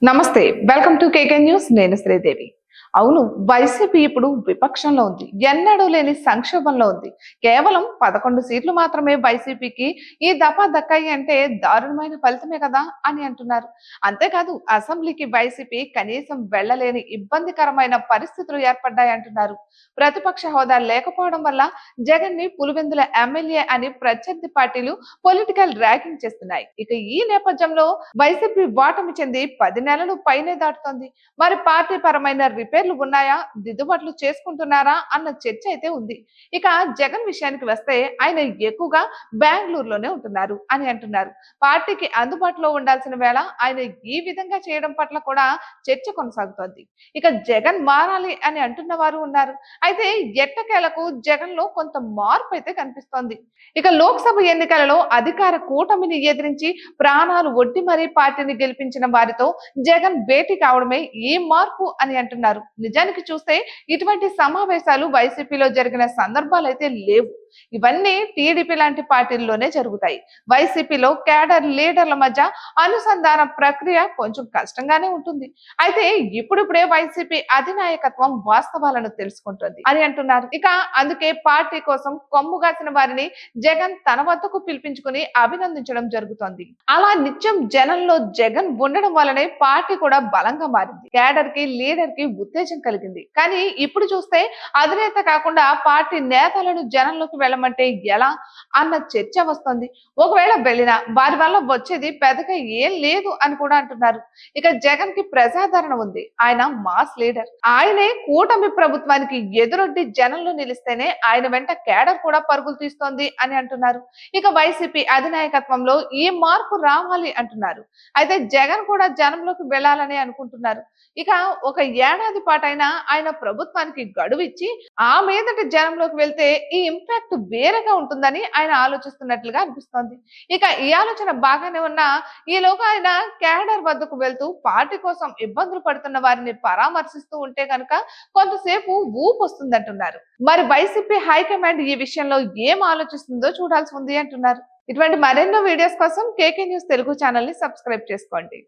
నమస్తే, welcome to KK news. నేను శ్రీదేవి. అవును, వైసీపీ ఇప్పుడు విపక్షంలో ఉంది. ఎన్నడూ లేని సంక్షోభంలో ఉంది. కేవలం 11 సీట్లు మాత్రమే వైసీపీకి ఈ దఫా దక్కాయి అంటే దారుణమైన ఫలితమే కదా అని అంటున్నారు. అంతేకాదు, అసెంబ్లీకి వైసీపీ కనీసం వెళ్లలేని ఇబ్బందికరమైన పరిస్థితులు ఏర్పడ్డాయి అంటున్నారు. ప్రతిపక్ష హోదా లేకపోవడం వల్ల జగన్ ని పులివెందుల ఎమ్మెల్యే అని ప్రత్యర్థి పార్టీలు పొలిటికల్ ర్యాగింగ్ చేస్తున్నాయి. ఇక ఈ నేపథ్యంలో వైసీపీ ఓటమి చెంది 10 నెలలు పైనే దాటుతోంది. మరి పార్టీ పరమైన రిపేర్లు ఉన్నాయా, దిద్దుబాట్లు చేసుకుంటున్నారా అన్న చర్చ అయితే ఉంది. ఇక జగన్ విషయానికి వస్తే ఆయన ఎక్కువగా బెంగళూరులోనే ఉంటున్నారు అని అంటున్నారు. పార్టీకి అందుబాటులో ఉండాల్సిన వేళ ఆయన ఈ విధంగా చేయడం పట్ల కూడా చర్చ కొనసాగుతోంది. ఇక జగన్ మారాలి అని అంటున్న వారు ఉన్నారు. అయితే ఎట్టకేలకు జగన్ లో కొంత మార్పు అయితే కనిపిస్తోంది. ఇక లోక్సభ ఎన్నికలలో అధికార కూటమిని ఎదిరించి ప్రాణాలు ఒడ్డి మరీ పార్టీని గెలిపించిన వారితో జగన్ భేటీ కావడమే ఈ మార్పు అని అంటున్నారు. నిజానికి చూస్తే ఇటువంటి సమావేశాలు వైసీపీలో జరిగిన సందర్భాలు అయితే లేవు. ఇవన్నీ టీడీపీ లాంటి పార్టీల్లోనే జరుగుతాయి. వైసీపీలో కేడర్ లీడర్ల మధ్య అనుసంధాన ప్రక్రియ కొంచెం కష్టంగానే ఉంటుంది. అయితే ఇప్పుడిప్పుడే వైసీపీ అధినాయకత్వం వాస్తవాలను తెలుసుకుంటుంది అని అంటున్నారు. ఇక అందుకే పార్టీ కోసం కొమ్ముగాసిన వారిని జగన్ తన వద్దకు పిలిపించుకుని అభినందించడం జరుగుతోంది. అలా నిత్యం జనంలో జగన్ ఉండడం వల్లనే పార్టీ కూడా బలంగా మారింది. కేడర్ కి లీడర్ కి ఉత్తేజం కలిగింది. కానీ ఇప్పుడు చూస్తే అధినేత కాకుండా పార్టీ నేతలను జనంలోకి వెళ్ళమంటే ఎలా అన్న చర్చ వస్తుంది. ఒకవేళ వెళ్ళినా వారి వల్ల వచ్చేది పెద్దగా ఏం లేదు అని కూడా అంటున్నారు. ఇక జగన్ కి ప్రజాదరణ ఉంది. ఆయన మాస్ లీడర్. ఆయనే కూటమి ప్రభుత్వానికి ఎదురొడ్డి జనంలో నిలిస్తేనే ఆయన వెంట కేడర్ కూడా పరుగులు తీస్తోంది అని అంటున్నారు. ఇక వైసీపీ అధినాయకత్వంలో ఈ మార్పు రావాలి అంటున్నారు. అయితే జగన్ కూడా జనంలోకి వెళ్ళాలని అనుకుంటున్నారు. ఇక ఒక ఏడాది పాటైనా ఆయన ప్రభుత్వానికి గడువు ఇచ్చి ఆ మీదటి జనంలోకి వెళ్తే ఈ ఇంపాక్ట్ వేరేగా ఉంటుందని ఆయన ఆలోచిస్తున్నట్లుగా అనిపిస్తోంది. ఇక ఈ ఆలోచన బాగానే ఉన్నా ఈలోగా ఆయన కేడర్ వద్దకు వెళ్తూ పార్టీ కోసం ఇబ్బందులు పడుతున్న వారిని పరామర్శిస్తూ ఉంటే కనుక కొంతసేపు ఊపు వస్తుందంటున్నారు. మరి వైసీపీ హైకమాండ్ ఈ విషయంలో ఏం ఆలోచిస్తుందో చూడాల్సి ఉంది అంటున్నారు. ఇటువంటి మరెన్నో వీడియోస్ కోసం కేకే న్యూస్ తెలుగు ఛానల్ ని సబ్స్క్రైబ్ చేసుకోండి.